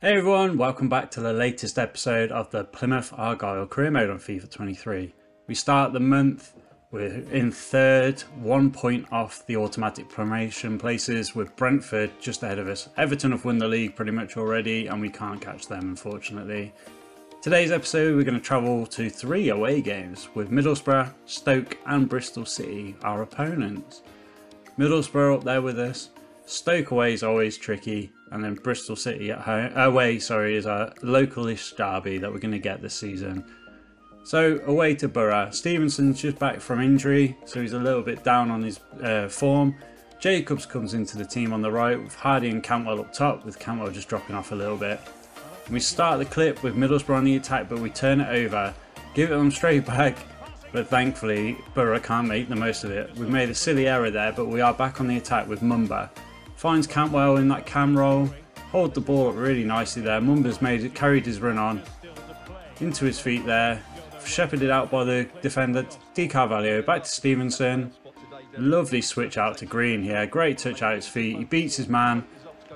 Hey everyone, welcome back to the latest episode of the Plymouth Argyle Career Mode on FIFA 23. We start the month, we're in third, 1 point off the automatic promotion places with Brentford just ahead of us. Everton have won the league pretty much already and we can't catch them unfortunately. Today's episode we're going to travel to 3 away games with Middlesbrough, Stoke and Bristol City, our opponents. Middlesbrough up there with us, Stoke away is always tricky, and then Bristol City at home, away is our localish derby that we're going to get this season. So away to Borough. Stevenson's just back from injury, so he's a little bit down on his form. Jacobs comes into the team on the right with Hardy and Cantwell up top, with Cantwell just dropping off a little bit. We start the clip with Middlesbrough on the attack, but we turn it over, give it them straight back, but thankfully Borough can't make the most of it. We've made a silly error there, but we are back on the attack with Mumba. Finds Cantwell in that cam roll, hold the ball up really nicely there. Mumba's carried his run on into his feet there, shepherded out by the defender Di Carvalho. Back to Stevenson, lovely switch out to Green here, great touch out his feet. He beats his man,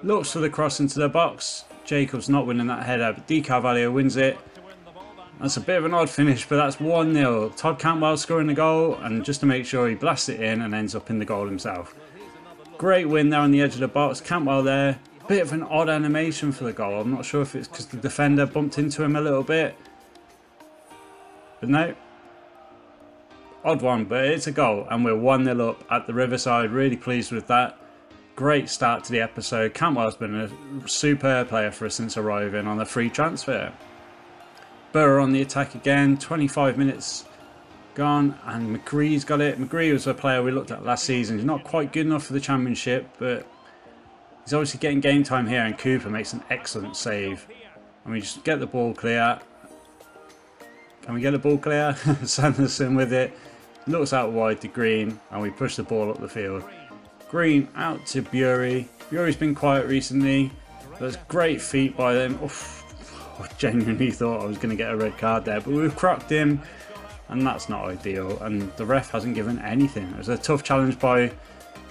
looks for the cross into the box. Jacobs not winning that header, but Di Carvalho wins it. That's a bit of an odd finish, but that's 1-0. Todd Cantwell scoring the goal, and just to make sure he blasts it in and ends up in the goal himself. Great win there on the edge of the box. Cantwell there. Bit of an odd animation for the goal. I'm not sure if it's because the defender bumped into him a little bit. But no. Odd one, but it's a goal. And we're 1-0 up at the Riverside. Really pleased with that. Great start to the episode. Cantwell's been a superb player for us since arriving on a free transfer. Borough on the attack again. 25 minutes gone, and McGree's got it. McGree was a player we looked at last season. He's not quite good enough for the Championship, but he's obviously getting game time here, and Cooper makes an excellent save. And we just get the ball clear. Can we get the ball clear? Sanderson with it. Looks out wide to Green, and we push the ball up the field. Green out to Bury. Bury's been quiet recently. That's great feet by them. Oof, I genuinely thought I was going to get a red card there, but we've crocked him. And that's not ideal, and the ref hasn't given anything. It was a tough challenge by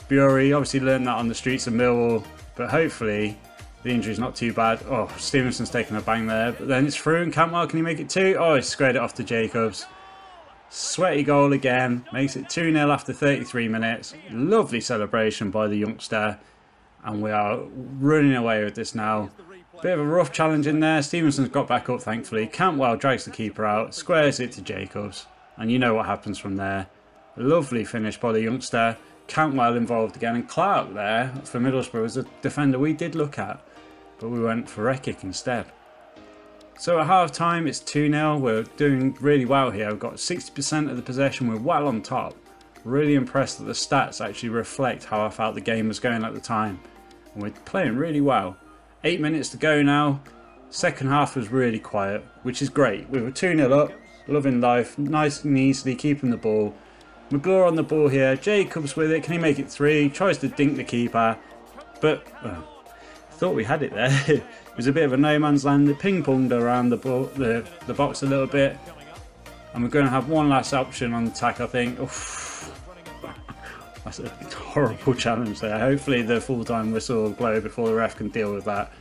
Bury. Obviously learned that on the streets of Millwall, but hopefully the injury's not too bad. Oh, Stevenson's taking a bang there, but then it's through, and Cantwell, can he make it 2? Oh, he squared it off to Jacobs. Sweaty goal again, makes it 2-0 after 33 minutes. Lovely celebration by the youngster, and we are running away with this now. Bit of a rough challenge in there. Stevenson's got back up thankfully. Cantwell drags the keeper out, squares it to Jacobs, and you know what happens from there. A lovely finish by the youngster. Cantwell involved again, and Clark there for Middlesbrough was a defender we did look at, but we went for Rekic instead. So at half time it's 2-0. We're doing really well here. We've got 60% of the possession. We're well on top. Really impressed that the stats actually reflect how I felt the game was going at the time, and we're playing really well. 8 minutes to go now. Second half was really quiet, which is great. We were 2-0 up, loving life, nice and easily keeping the ball. McGlure on the ball here, Jacobs with it, can he make it 3? Tries to dink the keeper, but I thought we had it there. It was a bit of a no man's land. It ping-ponged around the box a little bit, and we're going to have one last option on the attack, I think. Oof. That's a horrible challenge there. Hopefully the full-time whistle will blow before the ref can deal with that.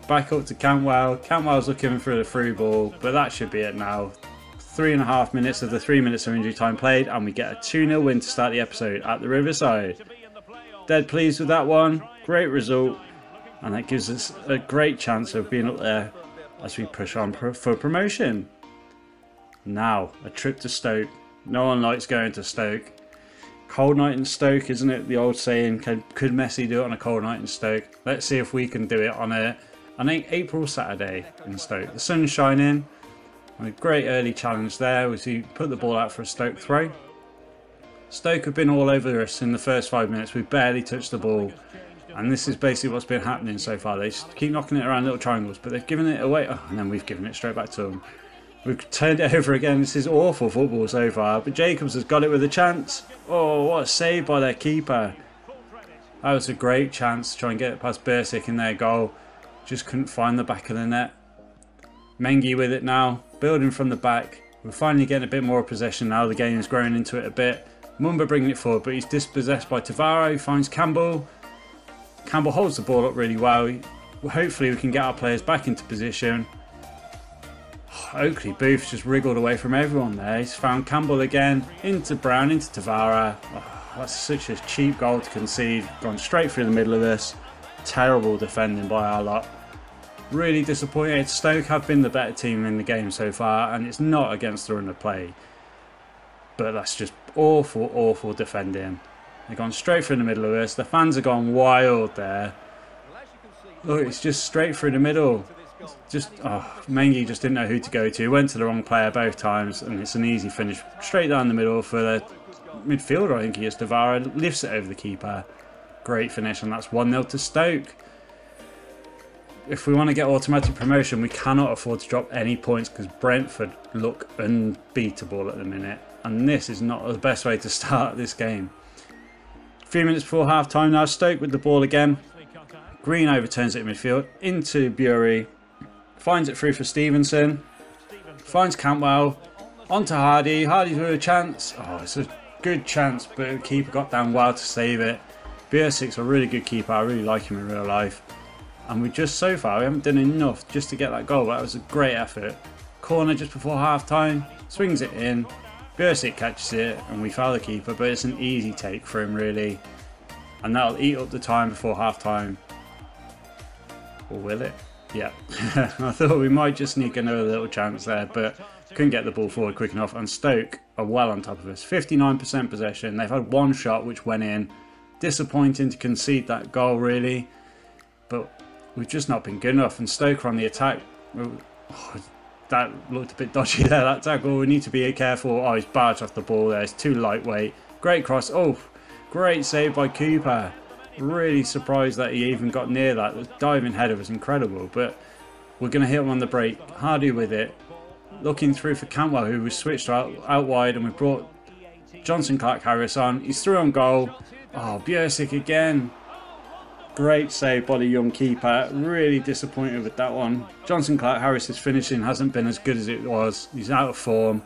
Back up to Cantwell. Cantwell's looking for the through ball, but that should be it now. 3.5 minutes of the 3 minutes of injury time played, and we get a 2-0 win to start the episode at the Riverside. Dead pleased with that one. Great result, and that gives us a great chance of being up there as we push on for promotion. Now, a trip to Stoke. No one likes going to Stoke. Cold night in Stoke, isn't it? The old saying, could Messi do it on a cold night in Stoke? Let's see if we can do it on an April Saturday in Stoke. The sun's shining, and a great early challenge there was he put the ball out for a Stoke throw. Stoke have been all over us in the first 5 minutes. We barely touched the ball, and this is basically what's been happening so far. They just keep knocking it around little triangles, but they've given it away. Oh, and then we've given it straight back to them. We've turned it over again. This is awful football so far, but Jacobs has got it with a chance. Oh, what a save by their keeper. That was a great chance to try and get it past Bursic in their goal. Just couldn't find the back of the net. Mengi with it now, building from the back. We're finally getting a bit more possession now. The game is growing into it a bit. Mumba bringing it forward, but he's dispossessed by Tavaro. He finds Campbell. Campbell holds the ball up really well. hopefully we can get our players back into position. Oakley Booth just wriggled away from everyone there. He's found Campbell again, into Brown, into Tavara. Oh, that's such a cheap goal to concede. Gone straight through the middle of this. Terrible defending by our lot. Really disappointed. Stoke have been the better team in the game so far, and it's not against the run of play. But that's just awful, awful defending. They've gone straight through the middle of this. The fans have gone wild there. Look, it's just straight through the middle. Mengi just didn't know who to go to. Went to the wrong player both times, and it's an easy finish straight down the middle for the midfielder. I think he is. Tavara lifts it over the keeper. Great finish, and that's 1-0 to Stoke. If we want to get automatic promotion, we cannot afford to drop any points because Brentford look unbeatable at the minute, and this is not the best way to start this game. A few minutes before half time now. Stoke with the ball again. Green overturns it in midfield into Bury. Finds it through for Stevenson. Finds Cantwell. Onto Hardy. Hardy's with a chance. Oh, it's a good chance, but the keeper got down well to save it. Bury's a really good keeper. I really like him in real life. And we just, so far, we haven't done enough just to get that goal. That was a great effort. Corner just before half time. Swings it in. Bury's catches it, and we foul the keeper, but it's an easy take for him, really. And that'll eat up the time before half time. Or will it? Yeah, I thought we might just sneak another little chance there, but couldn't get the ball forward quick enough. And Stoke are well on top of us. 59% possession. They've had one shot which went in. Disappointing to concede that goal, really. But we've just not been good enough. And Stoke are on the attack. Oh, that looked a bit dodgy there, that tackle. We need to be careful. Oh, he's barged off the ball there. It's too lightweight. Great cross. Oh, great save by Cooper. Really surprised that he even got near that. The diving header was incredible, but we're going to hit him on the break. Hardy with it. Looking through for Cantwell, who was switched out wide, and we brought Johnson Clark-Harris on. He's through on goal. Oh, Bury's again. Great save by the young keeper. Really disappointed with that one. Johnson Clark-Harris's finishing hasn't been as good as it was. He's out of form,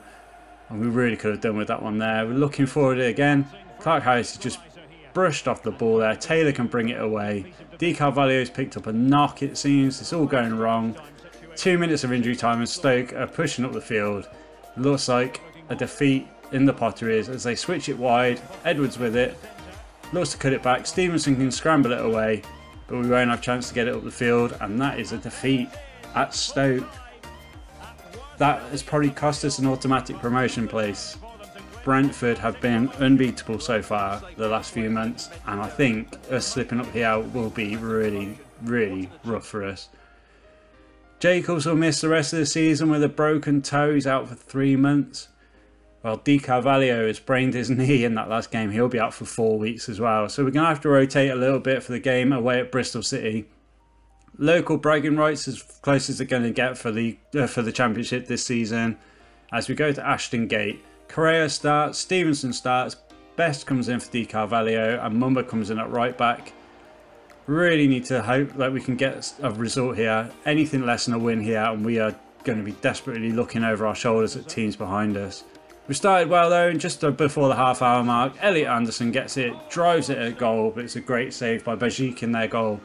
and we really could have done with that one there. We're looking forward again. Clark-Harris is just brushed off the ball there. Taylor can bring it away. Di Carvalho's picked up a knock, it seems. It's all going wrong. 2 minutes of injury time and Stoke are pushing up the field. Looks like a defeat in the Potteries as they switch it wide. Edwards with it. Looks to cut it back. Stevenson can scramble it away, but we won't have a chance to get it up the field, and that is a defeat at Stoke. That has probably cost us an automatic promotion place. Brentford have been unbeatable so far the last few months, and I think us slipping up here will be really, really rough for us. Jacobs will miss the rest of the season with a broken toe. He's out for 3 months. Well, Di Carvalho has sprained his knee in that last game. He'll be out for 4 weeks as well. So we're going to have to rotate a little bit for the game away at Bristol City. Local bragging rights as close as they're going to get for the championship this season. As we go to Ashton Gate. Correa starts, Stevenson starts, Best comes in for Di Carvalho, and Mumba comes in at right back. Really need to hope that we can get a result here. Anything less than a win here, and we are going to be desperately looking over our shoulders at teams behind us. We started well though, and just before the half-hour mark, Elliot Anderson gets it, drives it at goal, but it's a great save by Bajik in their goal.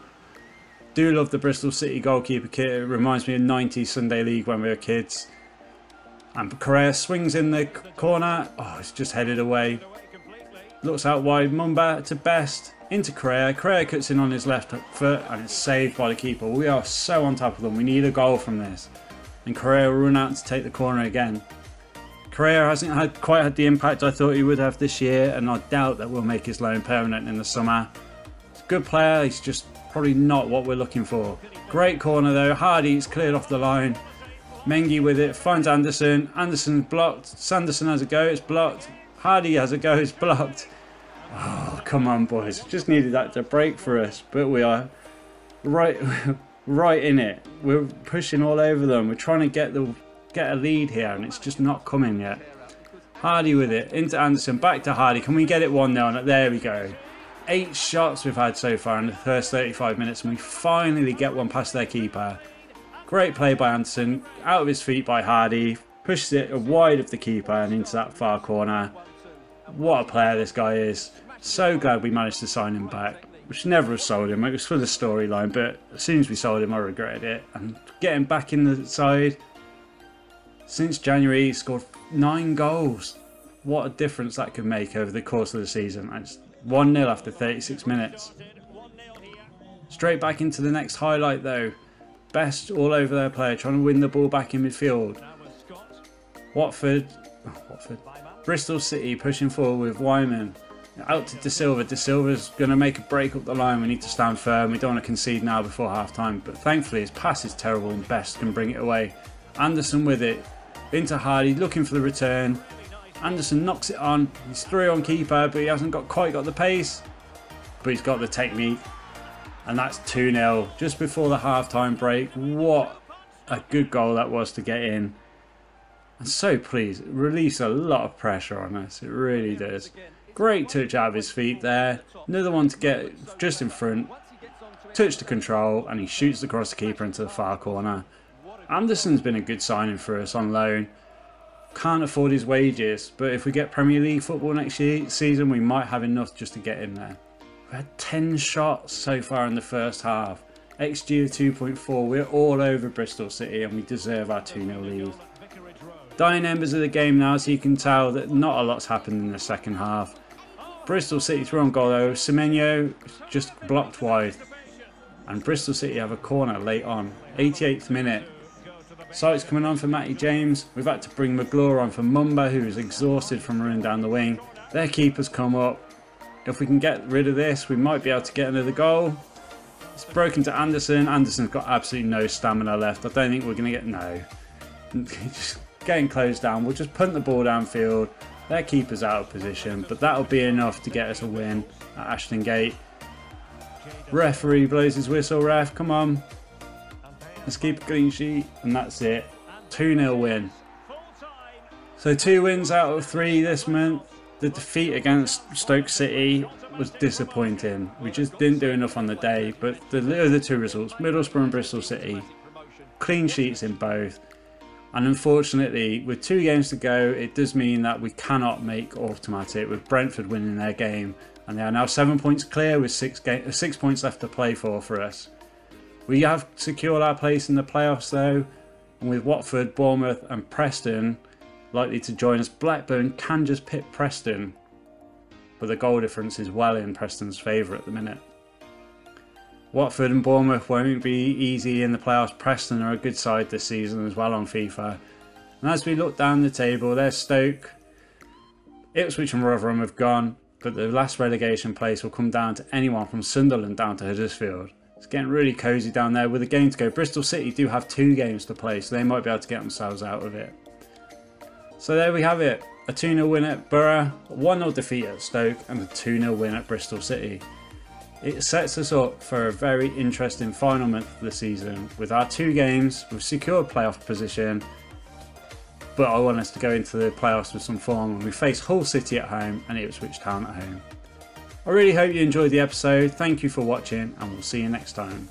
Do love the Bristol City goalkeeper kit. It reminds me of 90s Sunday League when we were kids. And Correa swings in the corner. Oh, it's just headed away. Looks out wide. Mumba to Best. Into Correa. Correa cuts in on his left foot and it's saved by the keeper. We are so on top of them. We need a goal from this. And Correa will run out to take the corner again. Correa hasn't quite had the impact I thought he would have this year, and I doubt that we'll make his loan permanent in the summer. He's a good player. He's just probably not what we're looking for. Great corner though. Hardy's cleared off the line. Mengi with it, finds Anderson. Anderson's blocked. Sanderson has a go, it's blocked. Hardy has a go, it's blocked. Oh, come on, boys. Just needed that to break for us, but we are right in it. We're pushing all over them. We're trying to get a lead here, and it's just not coming yet. Hardy with it, into Anderson, back to Hardy. Can we get it 1-0? There we go. 8 shots we've had so far in the first 35 minutes, and we finally get one past their keeper. Great play by Anderson, out of his feet by Hardy, pushes it wide of the keeper and into that far corner. What a player this guy is. So glad we managed to sign him back. We should never have sold him. It was for the storyline, but as soon as we sold him, I regretted it. And getting back in the side, since January, he scored 9 goals. What a difference that could make over the course of the season. And it's 1-0 after 36 minutes. Straight back into the next highlight though. Best all over their player, trying to win the ball back in midfield. Watford. Bristol City pushing forward with Wyman. Out to De Silva. De Silva's going to make a break up the line. We need to stand firm. We don't want to concede now before half time. But thankfully his pass is terrible and Best can bring it away. Anderson with it. Into Hardy, looking for the return. Anderson knocks it on. He's through on keeper, but he hasn't quite got the pace. But he's got the technique. And that's 2-0 just before the half-time break. What a good goal that was to get in. I'm so pleased. It relieves a lot of pressure on us. It really does. Great touch out of his feet there. Another one to get just in front. Touch to control, and he shoots across the keeper into the far corner. Anderson's been a good signing for us on loan. Can't afford his wages, but if we get Premier League football next season, we might have enough just to get in there. We've had 10 shots so far in the first half. XG of 2.4. We're all over Bristol City, and we deserve our 2-0 lead. Dying embers of the game now, so you can tell that not a lot's happened in the second half. Bristol City through on goal though. Semenyo just blocked wide. And Bristol City have a corner late on. 88th minute. Sights coming on for Matty James. We've had to bring McGlure on for Mumba, who is exhausted from running down the wing. Their keeper's come up. If we can get rid of this, we might be able to get another goal. It's broken to Anderson. Anderson's got absolutely no stamina left. I don't think we're going to get... No. Just getting closed down. We'll just punt the ball downfield. Their keeper's out of position, but that'll be enough to get us a win at Ashton Gate. Referee blows his whistle. Ref, come on. Let's keep a clean sheet, and that's it. 2-0 win. So 2 wins out of 3 this month. The defeat against Stoke City was disappointing. We just didn't do enough on the day, but the other 2 results, Middlesbrough and Bristol City, clean sheets in both. And unfortunately, with 2 games to go, it does mean that we cannot make automatic, with Brentford winning their game. And they are now 7 points clear with 6 points left to play for us. We have secured our place in the playoffs though, and with Watford, Bournemouth and Preston likely to join us, Blackburn can just pit Preston, but the goal difference is well in Preston's favour at the minute. Watford and Bournemouth won't be easy in the playoffs. Preston are a good side this season as well on FIFA. And as we look down the table, there's Stoke. Ipswich and Rotherham have gone, but the last relegation place will come down to anyone from Sunderland down to Huddersfield. It's getting really cosy down there with a game to go. Bristol City do have 2 games to play, so they might be able to get themselves out of it. So there we have it. A 2-0 win at Borough, a 1-0 defeat at Stoke, and a 2-0 win at Bristol City. It sets us up for a very interesting final month of the season. With our 2 games, we've secured playoff position, but I want us to go into the playoffs with some form, and we face Hull City at home and Ipswich Town at home. I really hope you enjoyed the episode. Thank you for watching, and we'll see you next time.